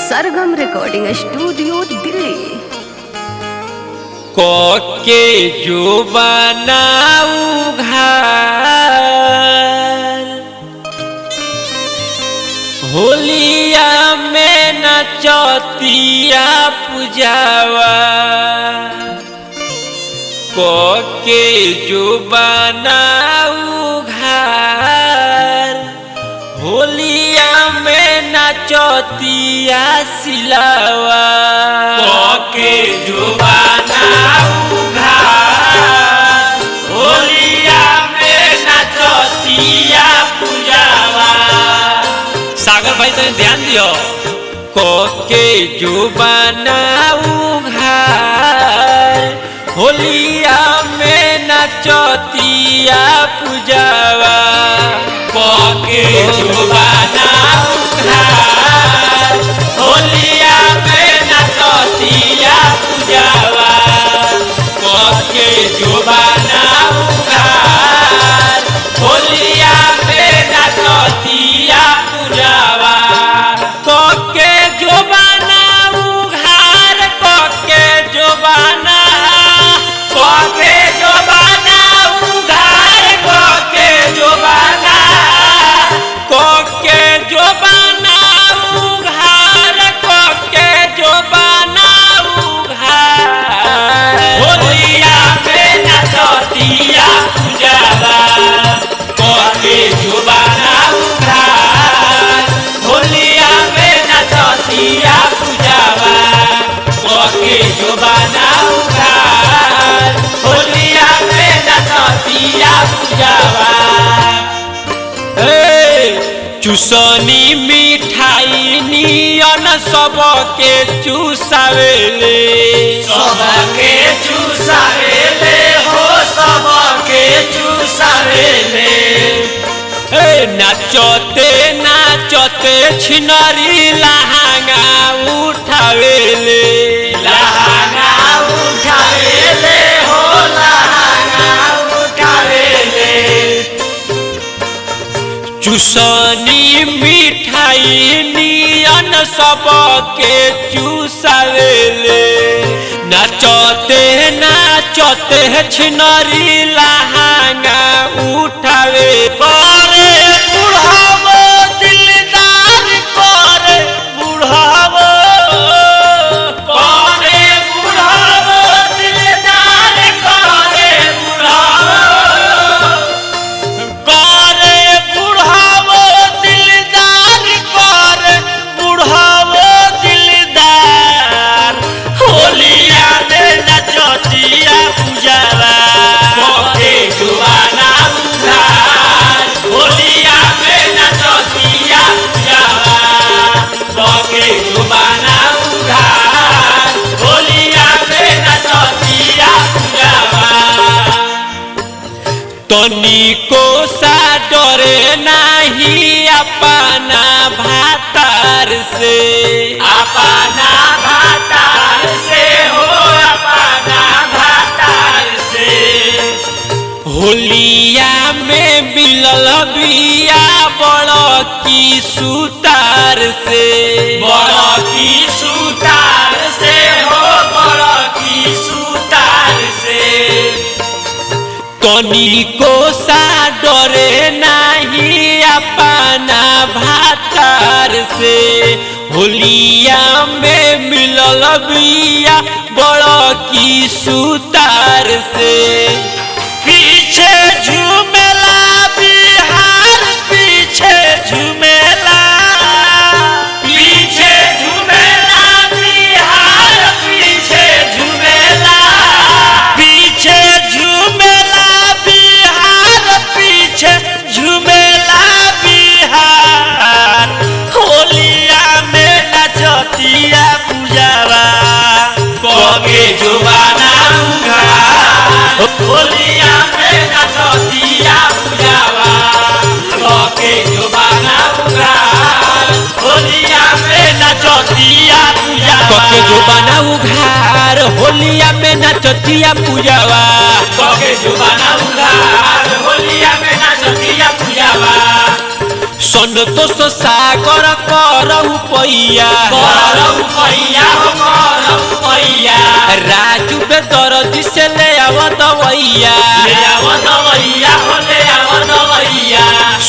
सरगम recording studio Delhi. कोके जो बनाऊ घर होलिया में नचतिया पूजावा। कोके जो बनाऊ घर होलिया में नचतिया सिलावा। कोके जो बनाऊ घर होलिया में नचतिया पूजावा। सागर भाई तो ध्यान दियो। कोके जो बनाऊ घर होलिया में नचतिया पूजावा। कोके जो बनाऊ घर होलिया में नचतिया पूजावा। कोके जो बनाऊ घर होलिया में नचतिया पूजावा। कोके जो बनाऊ घर कोके जो बना कोके जो बनाऊ घर कोके जो बना कोके जो बनाऊ घर कोके जो बनाऊ घर होलिया में नचतिया पूजावा। कोके जो बनाऊ घर होलिया में नचतिया पूजावा। कोके जो बनाऊ घर होलिया में नचतिया पूजावा। चूसनी मिठाई नियन सबके चूसावेले सबके चूसावेले हो सबके चूसावेले। नाचते नाचते छिनरी लहंगा उठावेले लहंगा उठावेले हो लहंगा उठावेले। चूसनी मिठाई नियन सबके चूसावेले। नाचते नाचते छिनरी लहंगा उठावे। करे बुढ़ावो दिलदार करे बुढ़ावो करे बुढ़ावो दिलदार करे बुढ़ावो करे बुढ़ावो दिलदार करे बुढ़ावो दिलदार होलिया में नचतिया पूजावा। कोके जो बनाऊ घर होलिया में नचतिया पूजावा। कोके जो बनाऊ घर होलिया में नचतिया पूजावा। तनिको सा डरे नहीं अपना भातार से अपना भातार से हो अपना भातार से। होलिया में मिलल बिया बड़ की सुतार से बड़ की सुतार से हो बड़ की सुतार से। तनिको सा डरे नहीं अपना भातार से। होलिया में मिलल बिया बड़ की सुतार से। पीछे झूमेला बिहार पीछे झूमेला पीछे झूमेला बिहार पीछे झूमेला पीछे झूमेला बिहार पीछे झूमेला बिहार होलिया में नचतिया पूजावा। कोके जो बनाऊ घर होलिया में नचतिया पूजावा। कोके जो बनाऊ घर होलिया में नचतिया पूजावा। कोके जो बनाऊ घर होलिया में नचतिया पूजावा। कोके जो बनाऊ घर होलिया में नचतिया पूजावा। सन संतोष सागर करहु पैया राजू बे दर्दी से ले आव दवैया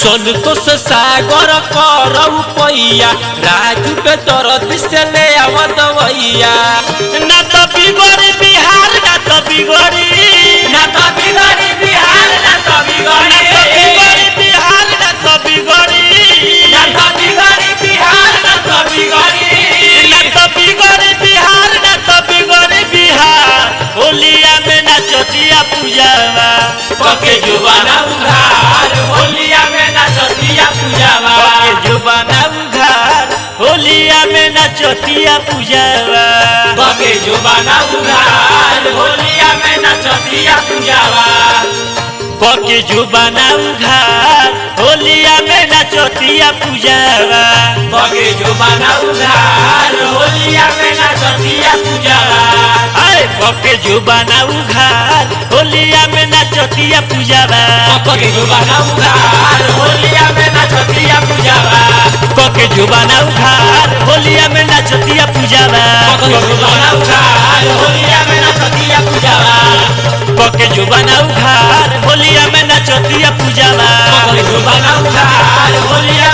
संतोष सागर करहु पैया राजू बे दर्दी से ले आव दवैया ना तो बिगड़ी बिहार ना तो बिगड़ी बिहार ना तो बिगड़ी बिहार ना तो बिगड़ी बिहार ना तो बिगड़ी बिहार होलिया में नाचतिया पूजावा पके जुबाना उघार होलिया में नाचतिया पूजावा जुबाना उघार होलिया में नाचतिया पूजावा पके जुबाना उघार होलिया में नाचतिया पूजावा पके जुबाना उघार होलिया में नाचतिया पूजावा पके जुबाना उघार होलिया में नाचतिया पूजावा अरे पके जुबाना उघार होलिया में नाचतिया पूजावा पके जुबाना उघार होलिया में नाचतिया पूजावा पके जुबाना उघार होलिया में नाचतिया पूजावा पके जुबाना उघार होलिया में नाचतिया पूजावा पके जुबाना उघार होलिया में नाचतिया पूजावा पके जुबाना उघार होलिया